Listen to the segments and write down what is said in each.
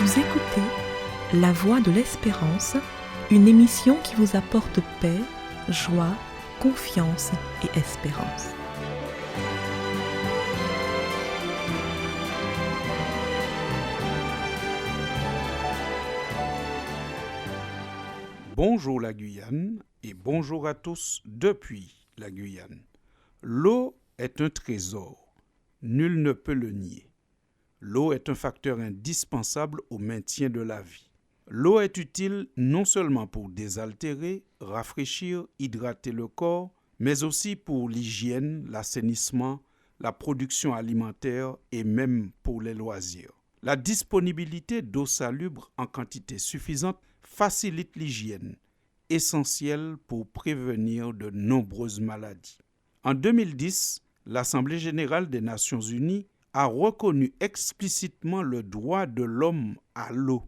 Vous écoutez La Voix de l'Espérance, une émission qui vous apporte paix, joie, confiance et espérance. Bonjour la Guyane et bonjour à tous depuis la Guyane. L'eau est un trésor, nul ne peut le nier. L'eau est un facteur indispensable au maintien de la vie. L'eau est utile non seulement pour désaltérer, rafraîchir, hydrater le corps, mais aussi pour l'hygiène, l'assainissement, la production alimentaire et même pour les loisirs. La disponibilité d'eau salubre en quantité suffisante facilite l'hygiène, essentielle pour prévenir de nombreuses maladies. En 2010, l'Assemblée générale des Nations unies a reconnu explicitement le droit de l'homme à l'eau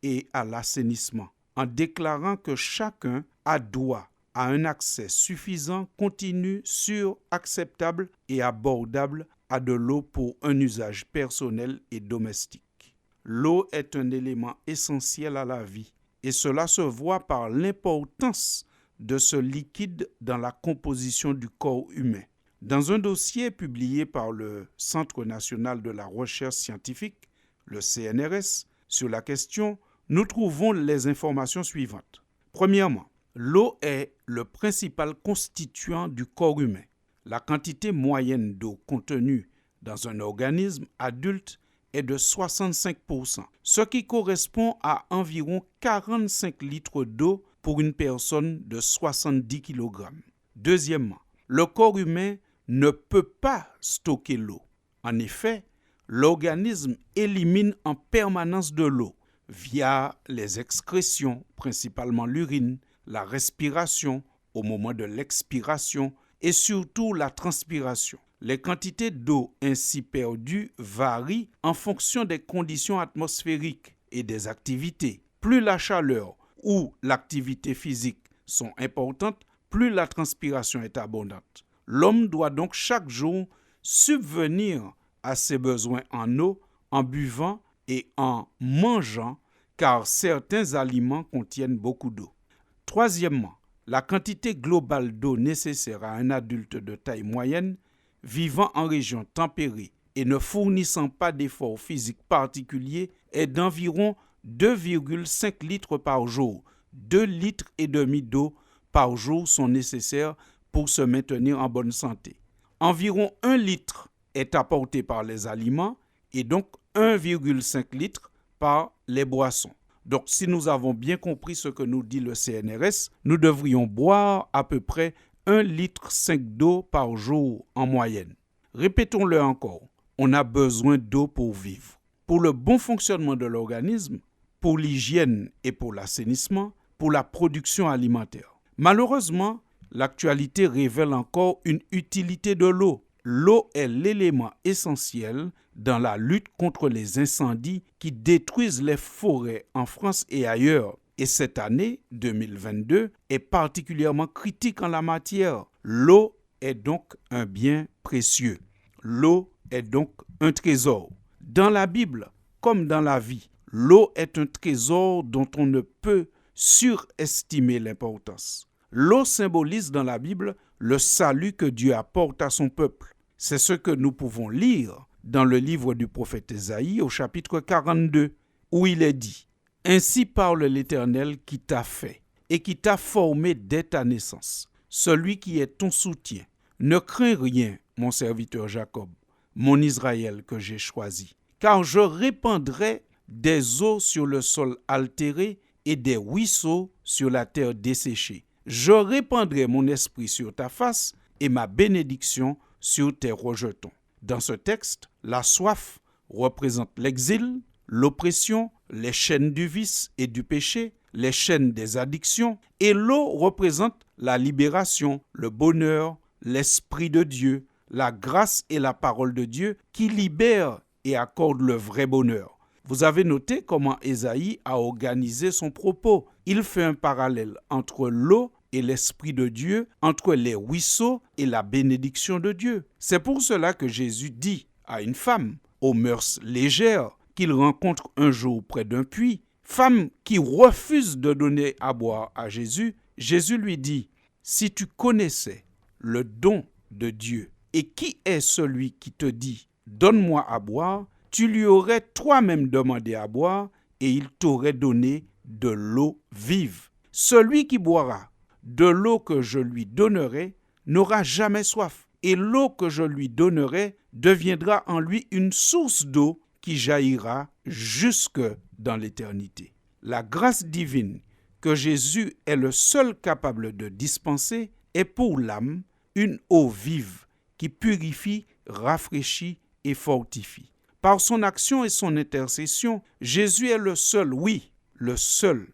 et à l'assainissement, en déclarant que chacun a droit à un accès suffisant, continu, sûr, acceptable et abordable à de l'eau pour un usage personnel et domestique. L'eau est un élément essentiel à la vie et cela se voit par l'importance de ce liquide dans la composition du corps humain. Dans un dossier publié par le Centre national de la recherche scientifique, le CNRS, sur la question, nous trouvons les informations suivantes. Premièrement, l'eau est le principal constituant du corps humain. La quantité moyenne d'eau contenue dans un organisme adulte est de 65%, ce qui correspond à environ 45 litres d'eau pour une personne de 70 kg. Deuxièmement, le corps humain ne peut pas stocker l'eau. En effet, l'organisme élimine en permanence de l'eau via les excrétions, principalement l'urine, la respiration au moment de l'expiration et surtout la transpiration. Les quantités d'eau ainsi perdues varient en fonction des conditions atmosphériques et des activités. Plus la chaleur ou l'activité physique sont importantes, plus la transpiration est abondante. L'homme doit donc chaque jour subvenir à ses besoins en eau en buvant et en mangeant, car certains aliments contiennent beaucoup d'eau. Troisièmement, la quantité globale d'eau nécessaire à un adulte de taille moyenne vivant en région tempérée et ne fournissant pas d'efforts physiques particuliers est d'environ 2,5 litres par jour. 2,5 litres d'eau par jour sont nécessaires pour se maintenir en bonne santé. Environ 1 litre est apporté par les aliments et donc 1,5 litre par les boissons. Donc, si nous avons bien compris ce que nous dit le CNRS, nous devrions boire à peu près 1,5 litre d'eau par jour en moyenne. Répétons-le encore, on a besoin d'eau pour vivre. Pour le bon fonctionnement de l'organisme, pour l'hygiène et pour l'assainissement, pour la production alimentaire. Malheureusement, l'actualité révèle encore une utilité de l'eau. L'eau est l'élément essentiel dans la lutte contre les incendies qui détruisent les forêts en France et ailleurs. Et cette année 2022 est particulièrement critique en la matière. L'eau est donc un bien précieux. L'eau est donc un trésor. Dans la Bible, comme dans la vie, l'eau est un trésor dont on ne peut surestimer l'importance. L'eau symbolise dans la Bible le salut que Dieu apporte à son peuple. C'est ce que nous pouvons lire dans le livre du prophète Ésaïe au chapitre 42, où il est dit « Ainsi parle l'Éternel qui t'a fait et qui t'a formé dès ta naissance, celui qui est ton soutien. Ne crains rien, mon serviteur Jacob, mon Israël que j'ai choisi, car je répandrai des eaux sur le sol altéré et des ruisseaux sur la terre desséchée. Je répandrai mon esprit sur ta face et ma bénédiction sur tes rejetons. » Dans ce texte, la soif représente l'exil, l'oppression, les chaînes du vice et du péché, les chaînes des addictions, et l'eau représente la libération, le bonheur, l'esprit de Dieu, la grâce et la parole de Dieu qui libèrent et accordent le vrai bonheur. Vous avez noté comment Ésaïe a organisé son propos. Il fait un parallèle entre l'eau et l'Esprit de Dieu, entre les ruisseaux et la bénédiction de Dieu. C'est pour cela que Jésus dit à une femme aux mœurs légères qu'il rencontre un jour près d'un puits, femme qui refuse de donner à boire à Jésus, Jésus lui dit, « Si tu connaissais le don de Dieu et qui est celui qui te dit, donne-moi à boire, tu lui aurais toi-même demandé à boire et il t'aurait donné de l'eau vive. Celui qui boira de l'eau que je lui donnerai n'aura jamais soif, et l'eau que je lui donnerai deviendra en lui une source d'eau qui jaillira jusque dans l'éternité. » La grâce divine que Jésus est le seul capable de dispenser est pour l'âme une eau vive qui purifie, rafraîchit et fortifie. Par son action et son intercession, Jésus est le seul, oui, le seul,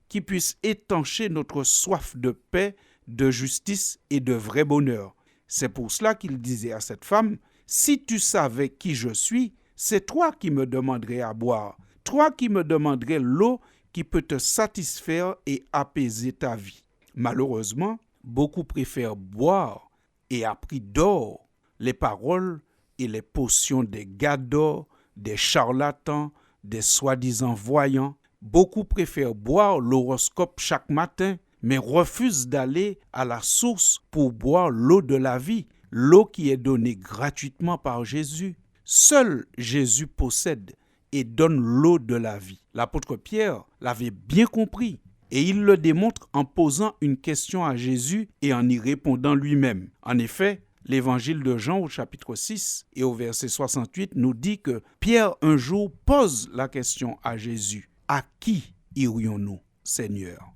qui puisse étancher notre soif de paix, de justice et de vrai bonheur. C'est pour cela qu'il disait à cette femme, « Si tu savais qui je suis, c'est toi qui me demanderais à boire, toi qui me demanderais l'eau qui peut te satisfaire et apaiser ta vie. » Malheureusement, beaucoup préfèrent boire et à prix d'or les paroles et les potions des gadors, des charlatans, des soi-disant voyants. Beaucoup préfèrent boire l'horoscope chaque matin, mais refusent d'aller à la source pour boire l'eau de la vie, l'eau qui est donnée gratuitement par Jésus. Seul Jésus possède et donne l'eau de la vie. L'apôtre Pierre l'avait bien compris et il le démontre en posant une question à Jésus et en y répondant lui-même. En effet, l'évangile de Jean au chapitre 6 et au verset 68 nous dit que Pierre un jour pose la question à Jésus. « À qui irions-nous, Seigneur ?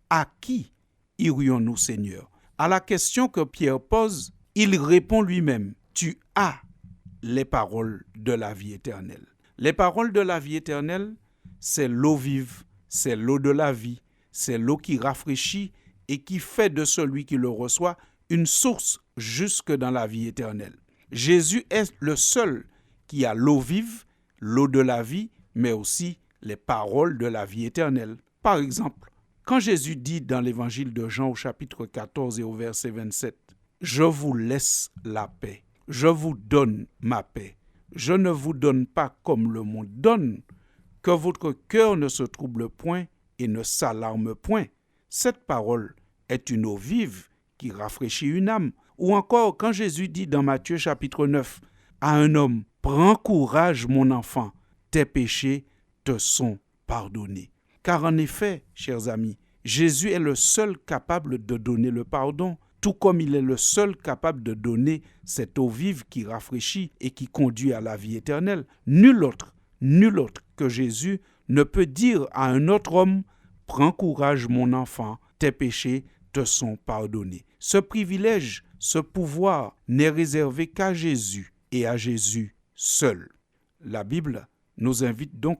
À qui irions-nous, Seigneur ?» À la question que Pierre pose, il répond lui-même. « Tu as les paroles de la vie éternelle. » Les paroles de la vie éternelle, c'est l'eau vive, c'est l'eau de la vie, c'est l'eau qui rafraîchit et qui fait de celui qui le reçoit une source jusque dans la vie éternelle. Jésus est le seul qui a l'eau vive, l'eau de la vie, mais aussi les paroles de la vie éternelle. Par exemple, quand Jésus dit dans l'évangile de Jean au chapitre 14 et au verset 27, « Je vous laisse la paix, je vous donne ma paix. Je ne vous donne pas comme le monde donne, que votre cœur ne se trouble point et ne s'alarme point. » Cette parole est une eau vive qui rafraîchit une âme. Ou encore quand Jésus dit dans Matthieu chapitre 9 à un homme, « Prends courage mon enfant, tes péchés te sont pardonnés. » Car en effet, chers amis, Jésus est le seul capable de donner le pardon, tout comme il est le seul capable de donner cette eau vive qui rafraîchit et qui conduit à la vie éternelle. Nul autre que Jésus ne peut dire à un autre homme, « Prends courage mon enfant, tes péchés te sont pardonnés. » Ce privilège, ce pouvoir n'est réservé qu'à Jésus et à Jésus seul. La Bible nous invite donc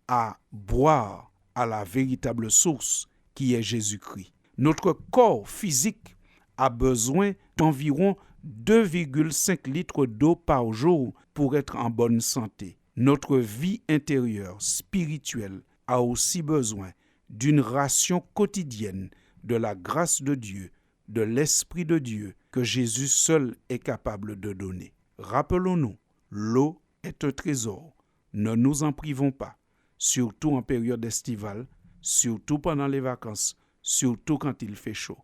à boire à la véritable source qui est Jésus-Christ. Notre corps physique a besoin d'environ 2,5 litres d'eau par jour pour être en bonne santé. Notre vie intérieure, spirituelle, a aussi besoin d'une ration quotidienne de la grâce de Dieu, de l'Esprit de Dieu que Jésus seul est capable de donner. Rappelons-nous, l'eau est un trésor. Ne nous en privons pas, surtout en période estivale, surtout pendant les vacances, surtout quand il fait chaud.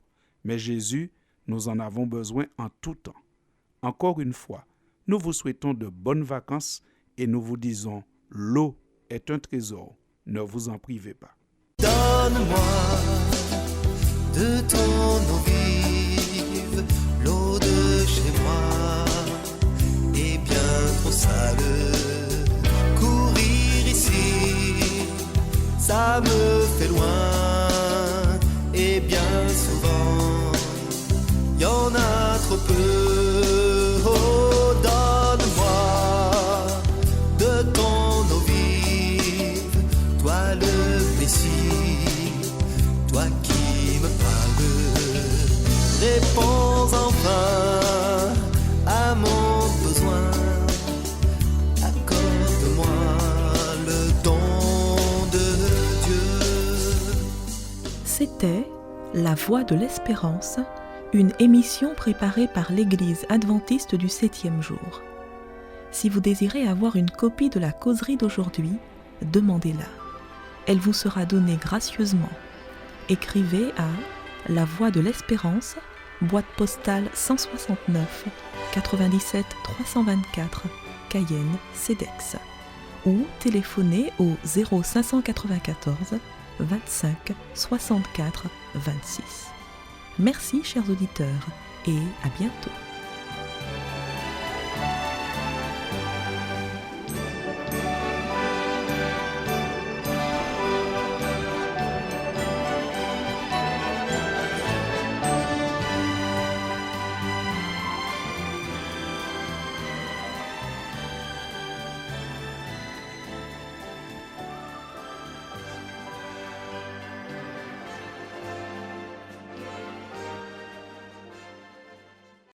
Mais Jésus, nous en avons besoin en tout temps. Encore une fois, nous vous souhaitons de bonnes vacances et nous vous disons, l'eau est un trésor, ne vous en privez pas. Donne-moi de ton eau vive, l'eau de chez moi est bien trop sale. Courir ici, ça me fait loin, et bien souvent, y en a trop peu. Oh, donne-moi de ton eau vive, toi le Messie, toi qui me parles, réponds enfin à mon besoin, accorde-moi le don de Dieu. C'était La Voix de l'Espérance, une émission préparée par l'Église adventiste du 7e jour. Si vous désirez avoir une copie de la causerie d'aujourd'hui, demandez-la. Elle vous sera donnée gracieusement. Écrivez à La Voix de l'Espérance, boîte postale 169 97 324, Cayenne, CEDEX, ou téléphonez au 0594 25 64 26. Merci chers auditeurs et à bientôt.